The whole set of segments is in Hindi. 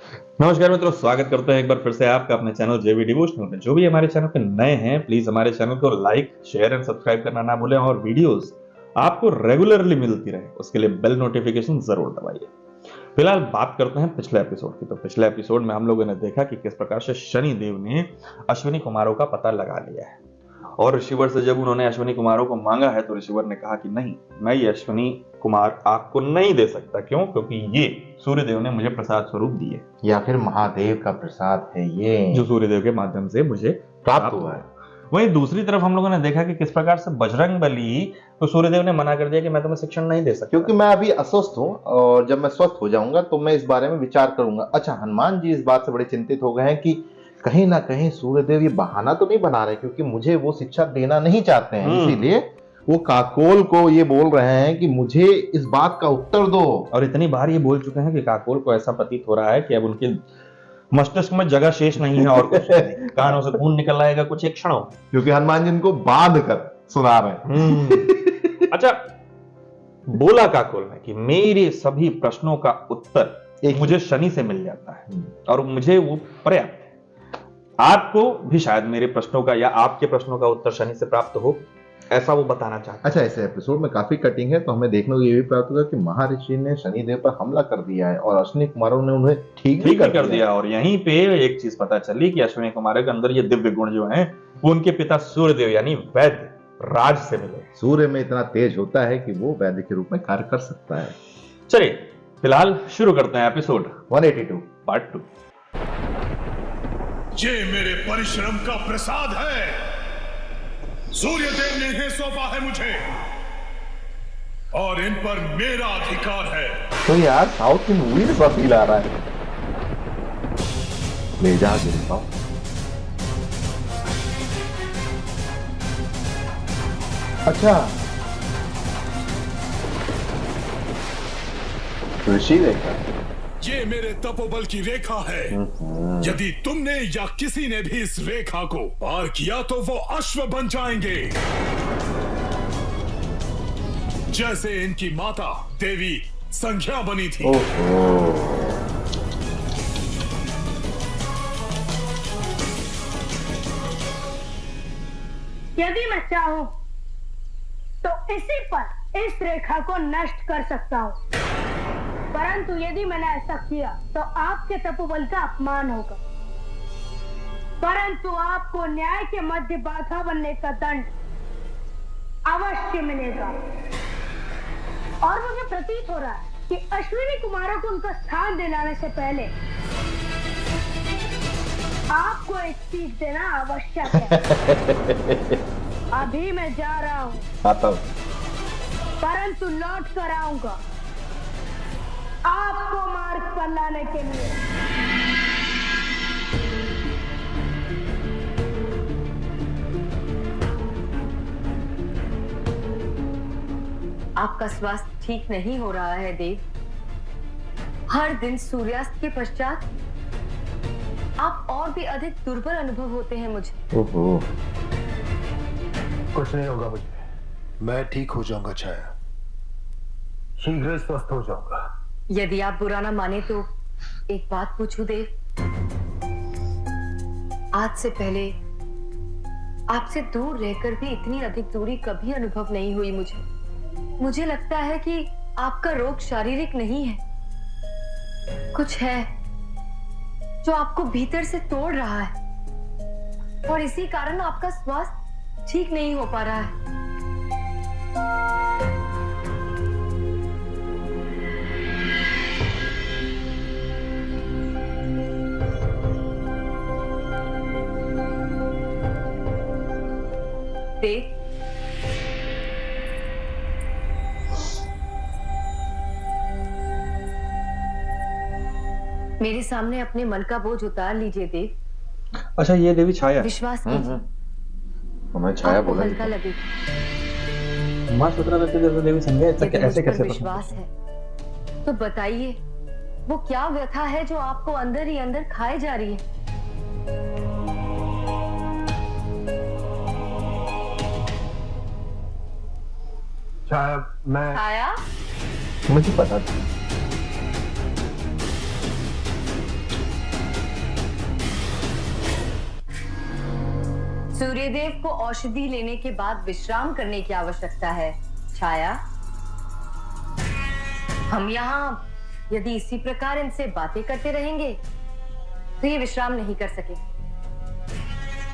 नमस्कार मित्रों, स्वागत करते हैं एक बार फिर से आपका अपने चैनल जेवी डिवोशनल में। जो भी हमारे चैनल पे नए हैं, प्लीज हमारे चैनल को लाइक, शेयर एंड सब्सक्राइब करना ना भूलें और वीडियोस आपको रेगुलरली मिलती रहे उसके लिए बेल नोटिफिकेशन जरूर दबाइए। फिलहाल बात करते हैं पिछले एपिसोड की। तो पिछले एपिसोड में हम लोगों ने देखा कि किस प्रकार से शनि देव ने अश्विनी कुमारों का पता लगा लिया है और ऋषिवर से जब उन्होंने अश्विनी कुमारों को मांगा है तो ऋषिवर ने कहा कि नहीं, मैं ये अश्विनी कुमार आपको नहीं दे सकता। क्यों? क्योंकि ये सूर्यदेव ने मुझे प्रसाद स्वरूप दिए, या फिर महादेव का प्रसाद है ये जो सूर्यदेव के माध्यम से मुझे प्राप्त हुआ है। वहीं दूसरी तरफ हम लोगों ने देखा कि किस प्रकार से बजरंग बली तो सूर्यदेव ने मना कर दिया कि मैं तुम्हें शिक्षण नहीं दे सकता, क्योंकि मैं अभी अस्वस्थ हूँ और जब मैं स्वस्थ हो जाऊंगा तो मैं इस बारे में विचार करूंगा। अच्छा, हनुमान जी इस बात से बड़े चिंतित हो गए हैं कि कहीं ना कहीं सूर्यदेव ये बहाना तो नहीं बना रहे, क्योंकि मुझे वो शिक्षा देना नहीं चाहते हैं। इसीलिए वो काकोल को ये बोल रहे हैं कि मुझे इस बात का उत्तर दो। और इतनी बार ये बोल चुके हैं कि काकोल को ऐसा प्रतीत हो रहा है कि अब उनके मस्तिष्क में जगह शेष नहीं है और कुछ नहीं। कानों से खून निकल आएगा कुछ एक क्षणों, क्योंकि हनुमान जी इनको बांध कर सुना रहे हैं। अच्छा, बोला काकोल ने कि मेरे सभी प्रश्नों का उत्तर मुझे शनि से मिल जाता है और मुझे वो पर्याप्त है। आपको भी शायद मेरे प्रश्नों का या आपके प्रश्नों का उत्तर शनि से प्राप्त हो, ऐसा वो बताना चाहते हैं। अच्छा, इस एपिसोड में काफी कटिंग है तो हमें देखने को ये भी प्राप्त हुआ कि महर्षि ने शनिदेव पर हमला कर दिया है और अश्विनी कुमारों ने उन्हें ठीक भी कर दिया। और यहीं पे एक चीज पता चली कि अश्विनी कुमार के अंदर ये दिव्य गुण जो हैं वो उनके पिता सूर्यदेव यानी वैद्य राज से मिले। सूर्य में इतना तेज होता है कि वो वैद्य के रूप में कार्य कर सकता है। चलिए फिलहाल शुरू करते हैं एपिसोड 182 पार्ट 2। ये मेरे परिश्रम का प्रसाद है। सूर्यदेव ने ही सौंपा है मुझे और इन पर मेरा अधिकार है। तो यार साउथ की मूवी में सब फील आ रहा है। ले जा गिरता अच्छा, ऋषि रेखा ये मेरे तपोबल की रेखा है। यदि तुमने या किसी ने भी इस रेखा को पार किया तो वो अश्व बन जाएंगे, जैसे इनकी माता देवी संख्या बनी थी। यदि मैं चाहूं तो इसी पर इस रेखा को नष्ट कर सकता हूं, परंतु यदि मैंने ऐसा किया तो आपके तपोबल का अपमान होगा। परंतु आपको न्याय के मध्य बाधा बनने का दंड अवश्य मिलेगा। और मुझे प्रतीत हो रहा है कि अश्विनी कुमारों को उनका स्थान दिलाने से पहले आपको एक सीख देना आवश्यक है। अभी मैं जा रहा हूं, आता हूं, परंतु लौट कर आऊंगा आपको मार्ग पर लाने के लिए। आपका स्वास्थ्य ठीक नहीं हो रहा है देव। हर दिन सूर्यास्त के पश्चात आप और भी अधिक दुर्बल अनुभव होते हैं मुझे। ओहो, कुछ नहीं होगा मुझे, मैं ठीक हो जाऊंगा छाया, शीघ्र ही स्वस्थ हो जाऊंगा। यदि आप बुरा ना माने तो एक बात पूछूं देव। आज से पहले आपसे दूर रहकर भी इतनी अधिक दूरी कभी अनुभव नहीं हुई मुझे लगता है कि आपका रोग शारीरिक नहीं है, कुछ है जो आपको भीतर से तोड़ रहा है और इसी कारण आपका स्वास्थ्य ठीक नहीं हो पा रहा है। देव, मेरे सामने अपने मन का बोझ उतार लीजिए देव। अच्छा, ये देवी छाया विश्वास कीजिए, हमें छाया आपको बोला हल्का लगेगा। मां सूत्रा जैसे देवी संज्ञा यदि ऐसे मुझ पर कैसे विश्वास है तो बताइए वो क्या व्यथा है जो आपको अंदर ही अंदर खाए जा रही है। छाया, मैं छाया, मुझे पता था। सूर्यदेव को औषधि लेने के बाद विश्राम करने की आवश्यकता है छाया। हम यहाँ यदि इसी प्रकार इनसे बातें करते रहेंगे तो ये विश्राम नहीं कर सके।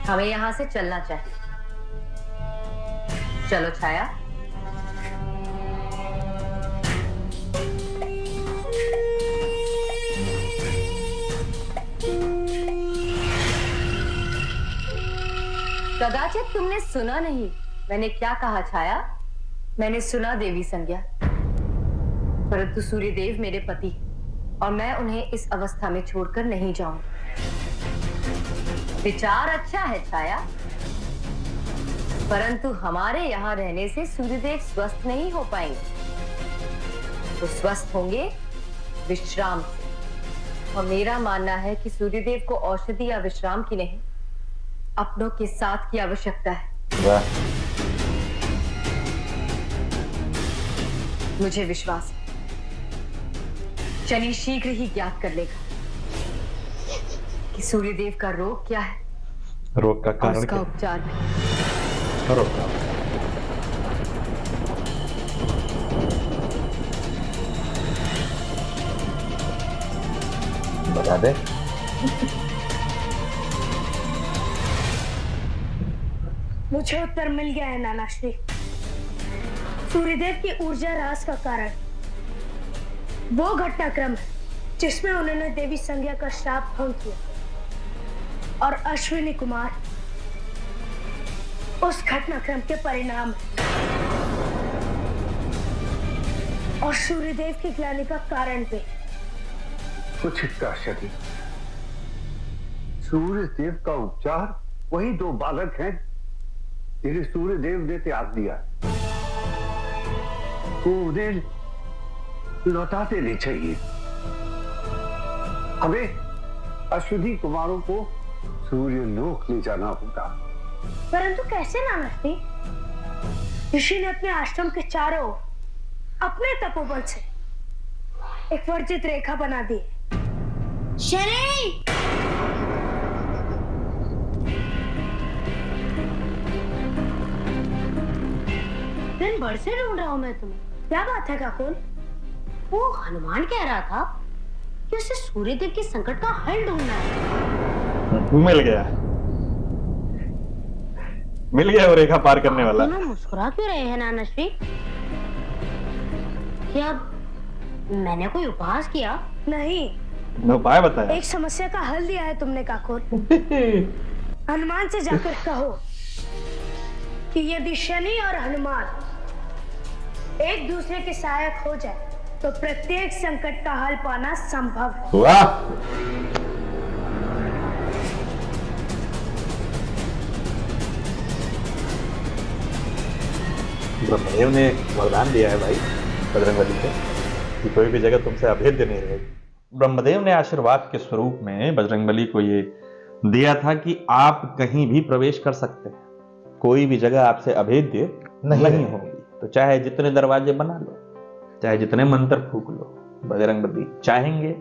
हमें यहाँ से चलना चाहिए। चलो छाया। कदाचित तुमने सुना नहीं मैंने क्या कहा छाया। मैंने सुना देवी संज्ञा, परंतु सूर्यदेव मेरे पति और मैं उन्हें इस अवस्था में छोड़कर नहीं जाऊंगी। विचार अच्छा है छाया, परंतु हमारे यहाँ रहने से सूर्यदेव स्वस्थ नहीं हो पाएंगे। तो स्वस्थ होंगे विश्राम से। और मेरा मानना है कि सूर्यदेव को औषधि या विश्राम की नहीं, अपनों के साथ की आवश्यकता है। वाह। मुझे विश्वास है शनि शीघ्र ही ज्ञात कर लेगा कि सूर्यदेव का रोग क्या है रोग का और कारण उसका क्या उपचार भी। है? रोग का बता दे। मुझे उत्तर मिल गया है नाना श्री। सूर्यदेव की ऊर्जा ह्रास का कारण वो घटनाक्रम है जिसमें उन्होंने देवी संज्ञा का श्राप भंग किया, और अश्विनी कुमार उस घटनाक्रम के परिणाम है और सूर्यदेव की ग्लानि का कारण भी। उचित कहा शनि। सूर्यदेव का उपचार वही दो बालक हैं जिन्हें सूर्यदेव ने त्याग दिया। वो उन्हें लौटा देने चाहिए। हमें अश्विनी कुमारों को सूर्यलोक ले जाना होगा। परंतु कैसे नाना श्री? ऋषि ने अपने आश्रम के चारों ओर अपने तपोबल से एक वर्जित रेखा बना दी। शनि! दिन भर से ढूंढ रहा हूं मैं तुम्हें। क्या बात है काकुल? वो हनुमान कह रहा था कि उसे सूर्यदेव के संकट का हल ढूंढना है। मिल गया वो रेखा पार करने वाला। तुम मुस्कुरा क्यों रहे हैं नाना श्री? क्या मैंने कोई उपहास किया? नहीं, मैं उपाय बताया। एक समस्या का हल दिया है तुमने काकुल। हनुमान से जाकर कहो कि यदि शनि और हनुमान एक दूसरे के सहायक हो जाए तो प्रत्येक संकट का हल पाना संभव है। वाह। ब्रह्मदेव ने वरदान दिया है भाई बजरंगबली को कि कोई भी जगह तुमसे अभेद्य नहीं रहेगी। ब्रह्मदेव ने आशीर्वाद के स्वरूप में बजरंगबली को ये दिया था कि आप कहीं भी प्रवेश कर सकते हैं, कोई भी जगह आपसे अभेद्य नहीं होगी। तो चाहे जितने दरवाजे बना लो, चाहे जितने मंत्र फूक लो, बजरंगबली चाहेंगे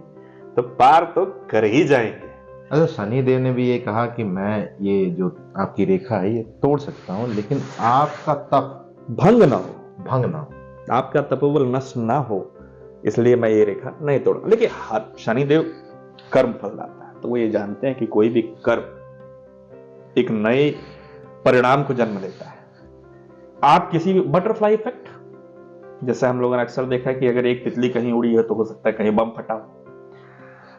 तो पार तो कर ही जाएंगे। अच्छा, शनिदेव ने भी ये कहा कि मैं ये जो आपकी रेखा है ये तोड़ सकता हूँ, लेकिन आपका तप भंग ना हो, आपका तपोबल नष्ट ना हो, इसलिए मैं ये रेखा नहीं तोड़ा। लेकिन हर शनिदेव कर्म फल लाता है, तो वो ये जानते हैं कि कोई भी कर्म एक नए परिणाम को जन्म देता है। आप किसी भी बटरफ्लाई इफेक्ट, जैसे हम लोगों ने अक्सर देखा है कि अगर एक तितली कहीं उड़ी है तो हो सकता है कहीं बम फटा हो।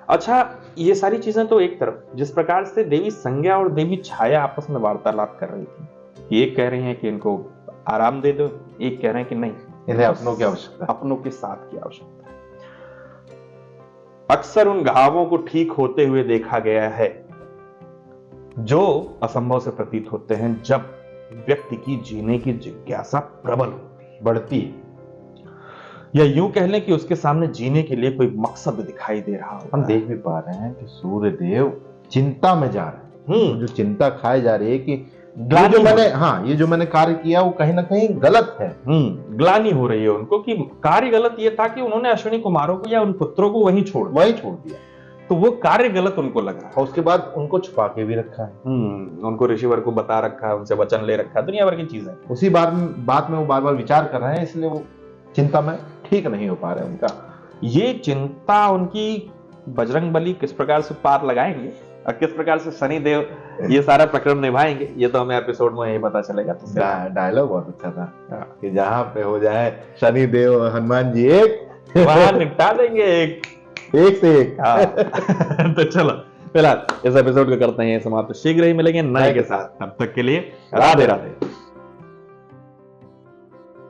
अच्छा, ये सारी चीजें तो एक तरफ, जिस प्रकार से देवी संज्ञा और देवी छाया आपस में वार्तालाप कर रही थी, एक कह रही हैं कि इनको आराम दे दो, एक कह रहे हैं कि नहीं, इन्हें अपनों की आवश्यकता, अपनों के साथ की आवश्यकता है। अक्सर उन घावों को ठीक होते हुए देखा गया है जो असंभव से प्रतीत होते हैं, जब व्यक्ति की जीने की जिज्ञासा प्रबल होती है, बढ़ती है, या यूं कह लें कि उसके सामने जीने के लिए कोई मकसद दिखाई दे रहा हो। हम देख भी पा रहे हैं कि सूर्यदेव चिंता में जा रहे हैं। जो चिंता खाई जा रही है कि ये जो मैंने कार्य किया वो कहीं ना कहीं गलत है। ग्लानि हो रही है उनको कि कार्य गलत ये था कि उन्होंने अश्विनी कुमारों को या उन पुत्रों को वहीं छोड़ दिया। तो वो कार्य गलत उनको लगा। और उसके बाद उनको छुपा के भी रखा है। उनको ऋषिवर को बता रखा है, उनसे वचन ले रखा है, दुनिया भर की चीजें। उसी बात में वो बार बार विचार कर रहे हैं, इसलिए वो चिंता में ठीक नहीं हो पा रहे हैं उनका। ये चिंता उनकी बजरंगबली किस प्रकार से पार लगाएंगे और किस प्रकार से शनिदेव ये सारा प्रकरण निभाएंगे, ये तो हमें एपिसोड में यही पता चलेगा। तो डायलॉग बहुत अच्छा था कि जहां पे हो जाए शनिदेव और हनुमान जी एक, वहां निपटा देंगे एक से एक। तो चलो फिलहाल इस एपिसोड को करते हैं समाप्त, शीघ्र ही मिलेंगे नए के साथ, तब तक के लिए राधे राधे।